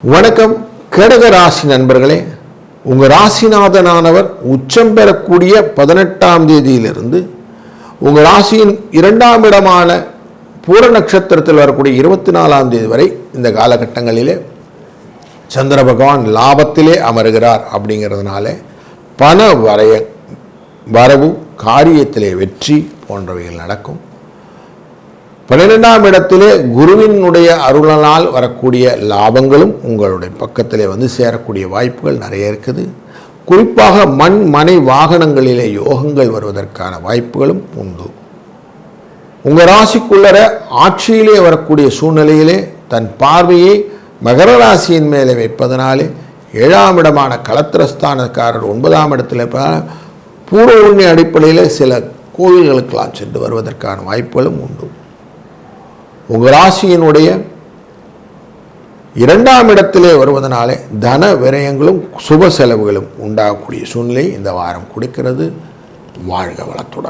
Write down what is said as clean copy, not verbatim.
வணக்கம். கடக ராசி நண்பர்களே, உங்கள் ராசிநாதனானவர் உச்சம் பெறக்கூடிய 18ஆம் தேதியிலிருந்து உங்கள் ராசியின் 2ஆம் இடமான பூர நட்சத்திரத்தில் வரக்கூடிய 24ஆம் தேதி வரை இந்த காலகட்டங்களிலே சந்திர பகவான் லாபத்திலே அமருகிறார். அப்படிங்கிறதுனால பண வரவு, காரியத்திலே வெற்றி போன்றவைகள் நடக்கும். 12ஆம் இடத்திலே குருவினுடைய அருளால் வரக்கூடிய லாபங்களும் உங்களுடைய பக்கத்திலே வந்து சேரக்கூடிய வாய்ப்புகள் நிறைய இருக்குது. குறிப்பாக மண் மனை வாகனங்களிலே யோகங்கள் வருவதற்கான வாய்ப்புகளும் உண்டு. உங்கள் ராசிக்குள்ளர ஆட்சியிலே வரக்கூடிய சூழ்நிலையிலே தன் பார்வையை மகர ராசியின் மேலே வைப்பதனாலே 7ஆம் இடமான களத்திரஸ்தானக்காரர் 9ஆம் இடத்துல பூர்வ புண்ணிய அடிப்படையில் சில கோவில்களுக்கெல்லாம் சென்று வருவதற்கான வாய்ப்புகளும் உண்டு. உங்கள் ராசியினுடைய 2ஆம் இடத்திலே வருவதனாலே தன விரயங்களும் சுப செலவுகளும் உண்டாகக்கூடிய சூழ்நிலை இந்த வாரம் கொடுக்கிறது. வாழ்க வளத்துடன்.